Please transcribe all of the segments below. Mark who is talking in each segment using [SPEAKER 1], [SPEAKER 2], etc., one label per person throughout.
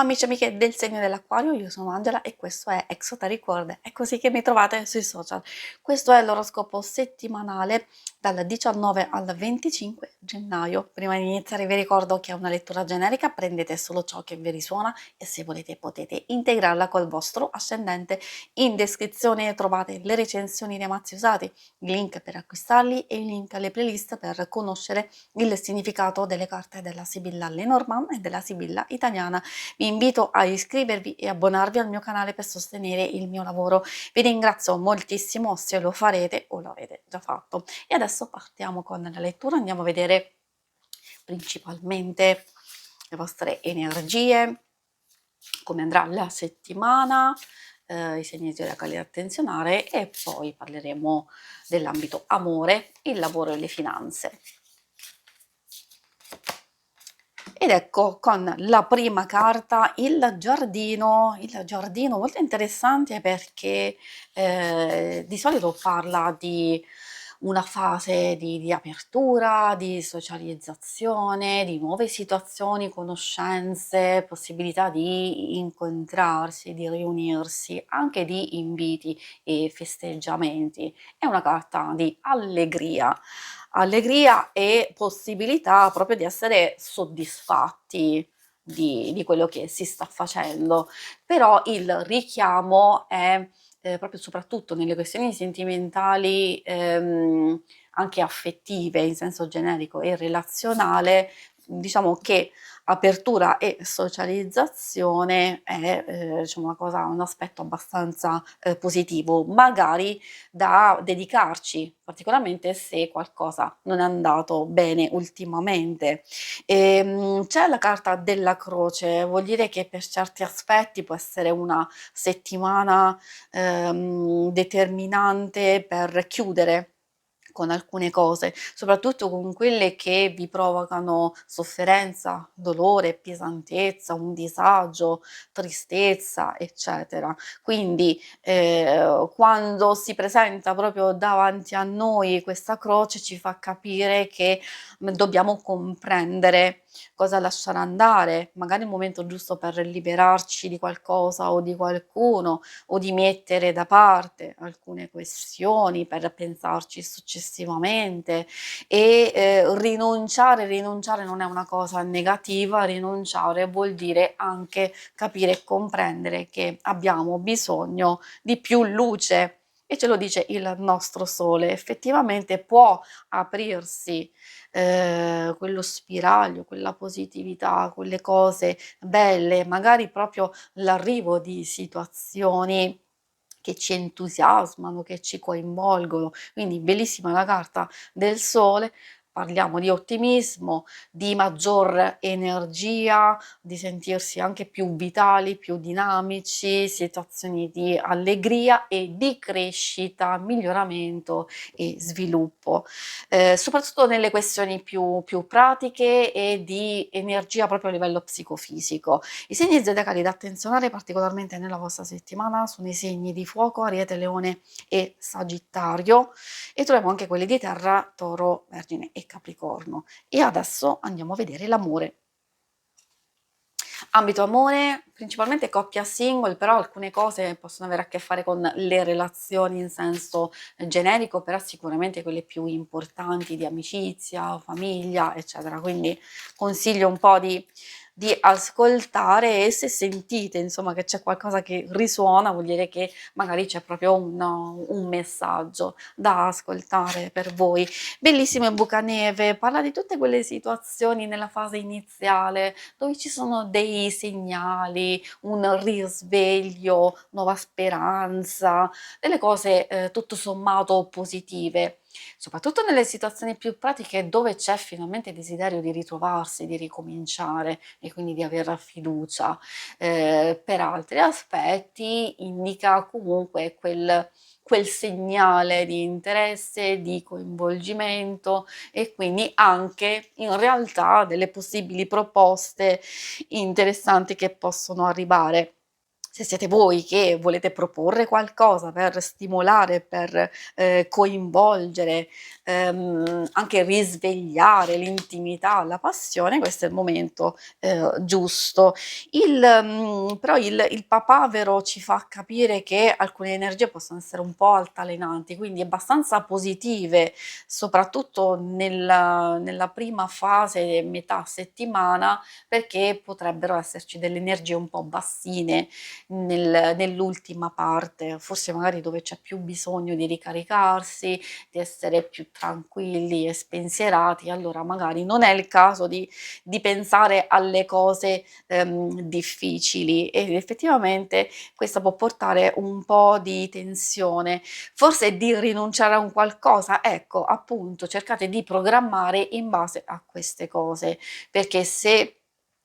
[SPEAKER 1] Ciao amici e amiche del segno dell'Acquario, io sono Angela e questo è Exoteric World, è così che mi trovate sui social. Questo è l'oroscopo settimanale dal 19 al 25 gennaio. Prima di iniziare vi ricordo che è una lettura generica, prendete solo ciò che vi risuona e se volete potete integrarla col vostro ascendente. In descrizione trovate le recensioni dei mazzi usati, i link per acquistarli e i link alle playlist per conoscere il significato delle carte della Sibilla Lenormand e della Sibilla italiana. Vi invito a iscrivervi e abbonarvi al mio canale per sostenere il mio lavoro. Vi ringrazio moltissimo se lo farete o lo avete già fatto. E adesso partiamo con la lettura, andiamo a vedere principalmente le vostre energie, come andrà la settimana, i segni zodiacali da attenzionare e poi parleremo dell'ambito amore, il lavoro e le finanze. Ed ecco con la prima carta il giardino molto interessante perché di solito parla di una fase di apertura, di socializzazione, di nuove situazioni, conoscenze, possibilità di incontrarsi, di riunirsi, anche di inviti e festeggiamenti. È una carta di allegria e possibilità proprio di essere soddisfatti di quello che si sta facendo, però il richiamo è proprio soprattutto nelle questioni sentimentali, anche affettive in senso generico e relazionale, diciamo che apertura e socializzazione è diciamo una cosa, un aspetto abbastanza positivo, magari da dedicarci, particolarmente se qualcosa non è andato bene ultimamente. C'è la carta della croce, vuol dire che per certi aspetti può essere una settimana determinante per chiudere con alcune cose, soprattutto con quelle che vi provocano sofferenza, dolore, pesantezza, un disagio, tristezza, eccetera. Quindi quando si presenta proprio davanti a noi questa croce ci fa capire che dobbiamo comprendere cosa lasciare andare, magari è il momento giusto per liberarci di qualcosa o di qualcuno o di mettere da parte alcune questioni per pensarci successivamente e rinunciare non è una cosa negativa, rinunciare vuol dire anche capire e comprendere che abbiamo bisogno di più luce. E ce lo dice il nostro sole, effettivamente può aprirsi quello spiraglio, quella positività, quelle cose belle, magari proprio l'arrivo di situazioni che ci entusiasmano, che ci coinvolgono. Quindi bellissima la carta del sole, parliamo di ottimismo, di maggior energia, di sentirsi anche più vitali, più dinamici, situazioni di allegria e di crescita, miglioramento e sviluppo, soprattutto nelle questioni più pratiche e di energia proprio a livello psicofisico. I segni zodiacali da attenzionare particolarmente nella vostra settimana sono i segni di fuoco, Ariete, Leone e Sagittario e troviamo anche quelli di terra, Toro, Vergine e Capricorno. E adesso andiamo a vedere l'amore. Ambito amore, principalmente coppia single, però alcune cose possono avere a che fare con le relazioni in senso generico, però sicuramente quelle più importanti di amicizia, famiglia, eccetera. Quindi consiglio un po' di ascoltare e se sentite insomma che c'è qualcosa che risuona vuol dire che magari c'è proprio un messaggio da ascoltare per voi. Bellissimo in Bucaneve, parla di tutte quelle situazioni nella fase iniziale dove ci sono dei segnali, un risveglio, nuova speranza, delle cose tutto sommato positive. Soprattutto nelle situazioni più pratiche dove c'è finalmente desiderio di ritrovarsi, di ricominciare e quindi di aver fiducia. Per altri aspetti indica comunque quel segnale di interesse, di coinvolgimento e quindi anche in realtà delle possibili proposte interessanti che possono arrivare. se siete voi che volete proporre qualcosa per stimolare, per, coinvolgere, anche risvegliare l'intimità, la passione, questo è il momento, giusto. Però il papavero ci fa capire che alcune energie possono essere un po' altalenanti, quindi abbastanza positive, soprattutto nella prima fase, metà settimana, perché potrebbero esserci delle energie un po' bassine nell'ultima parte, forse magari dove c'è più bisogno di ricaricarsi, di essere più tranquilli e spensierati, allora magari non è il caso di pensare alle cose, difficili, ed effettivamente questo può portare un po' di tensione. Forse di rinunciare a un qualcosa, ecco, appunto, cercate di programmare in base a queste cose, perché se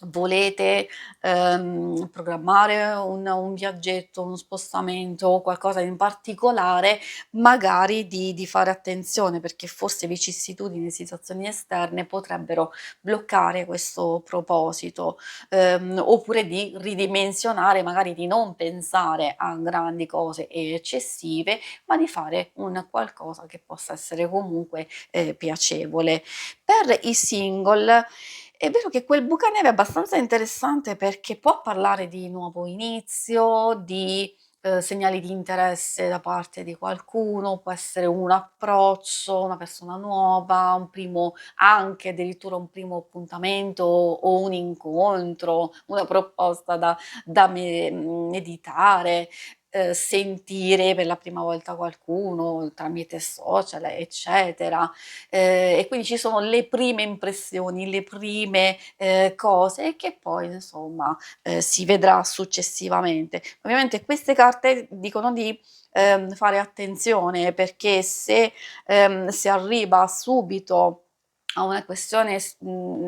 [SPEAKER 1] volete, programmare un viaggetto, un spostamento o qualcosa in particolare, magari di fare attenzione, perché forse vicissitudini e situazioni esterne potrebbero bloccare questo proposito, oppure di ridimensionare, magari di non pensare a grandi cose e eccessive, ma di fare un qualcosa che possa essere comunque, piacevole. Per i single è vero che quel Bucaneve è abbastanza interessante perché può parlare di nuovo inizio, di, segnali di interesse da parte di qualcuno, può essere un approccio, una persona nuova, un primo anche addirittura un primo appuntamento o un incontro, una proposta da meditare, sentire per la prima volta qualcuno tramite social, eccetera. E quindi ci sono le prime impressioni, le prime, cose che poi insomma, si vedrà successivamente. Ovviamente queste carte dicono di, fare attenzione perché se, si arriva subito a una questione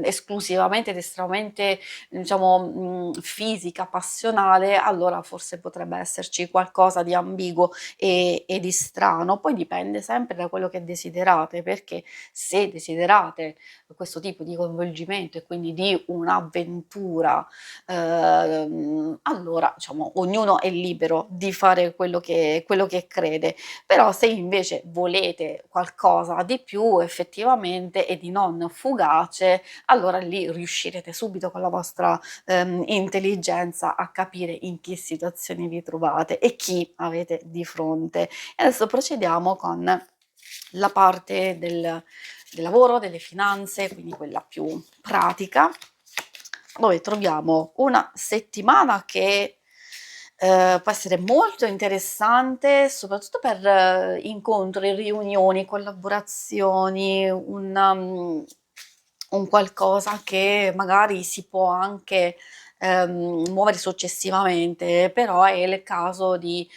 [SPEAKER 1] esclusivamente ed estremamente, diciamo, fisica, passionale, allora forse potrebbe esserci qualcosa di ambiguo e di strano. Poi dipende sempre da quello che desiderate, perché se desiderate questo tipo di coinvolgimento e quindi di un'avventura, allora diciamo ognuno è libero di fare quello che crede. Però se invece volete qualcosa di più effettivamente e di non fugace, allora lì riuscirete subito con la vostra, intelligenza a capire in che situazione vi trovate e chi avete di fronte. E adesso procediamo con la parte del lavoro, delle finanze, quindi quella più pratica, dove troviamo una settimana che, può essere molto interessante, soprattutto per incontri, riunioni, collaborazioni, un qualcosa che magari si può anche, muovere successivamente, però è il caso di,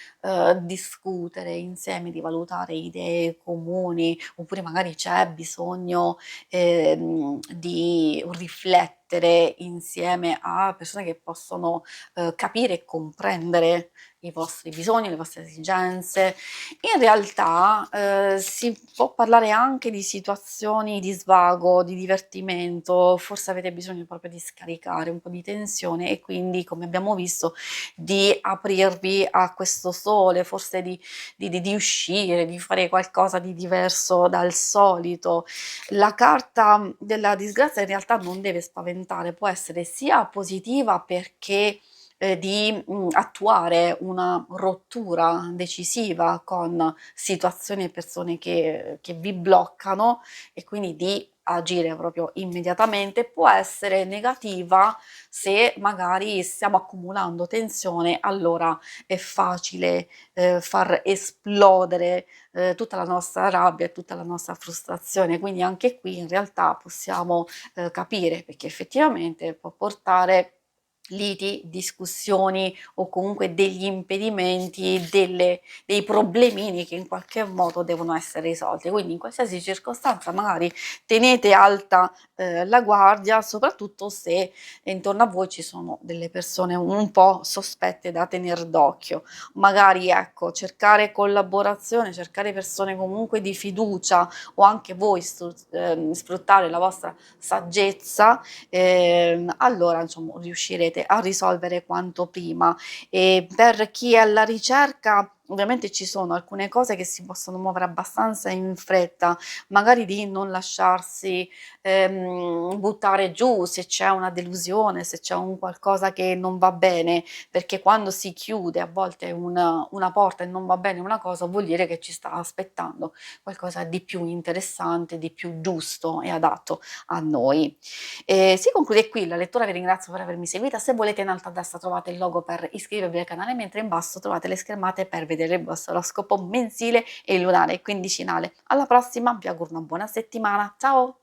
[SPEAKER 1] discutere insieme, di valutare idee comuni, oppure magari c'è bisogno, di riflettere insieme a persone che possono, capire e comprendere i vostri bisogni, le vostre esigenze. In realtà, si può parlare anche di situazioni di svago, di divertimento, forse avete bisogno proprio di scaricare un po' di tensione e quindi, come abbiamo visto, di aprirvi a questo sole, forse di uscire, di fare qualcosa di diverso dal solito. La carta della disgrazia in realtà non deve spaventare, può essere sia positiva perché, di, attuare una rottura decisiva con situazioni e persone che vi bloccano e quindi di agire proprio immediatamente, può essere negativa se magari stiamo accumulando tensione, allora è facile, far esplodere, tutta la nostra rabbia e tutta la nostra frustrazione. Quindi anche qui in realtà possiamo, capire, perché effettivamente può portare liti, discussioni o comunque degli impedimenti, dei problemini che in qualche modo devono essere risolti. Quindi in qualsiasi circostanza magari tenete alta, la guardia, soprattutto se intorno a voi ci sono delle persone un po' sospette da tener d'occhio. Magari ecco, cercare collaborazione, cercare persone comunque di fiducia o anche voi sfruttare la vostra saggezza, allora insomma riuscirete riuscirete a risolvere quanto prima. E per chi è alla ricerca, ovviamente ci sono alcune cose che si possono muovere abbastanza in fretta, magari di non lasciarsi, buttare giù se c'è una delusione, se c'è un qualcosa che non va bene, perché quando si chiude a volte una porta e non va bene una cosa, vuol dire che ci sta aspettando qualcosa di più interessante, di più giusto e adatto a noi. Si conclude qui la lettura, vi ringrazio per avermi seguita. Se volete in alto a destra trovate il logo per iscrivervi al canale, mentre in basso trovate le schermate per vedere il vostro oroscopo mensile e lunare quindicinale. Alla prossima, vi auguro una buona settimana. Ciao!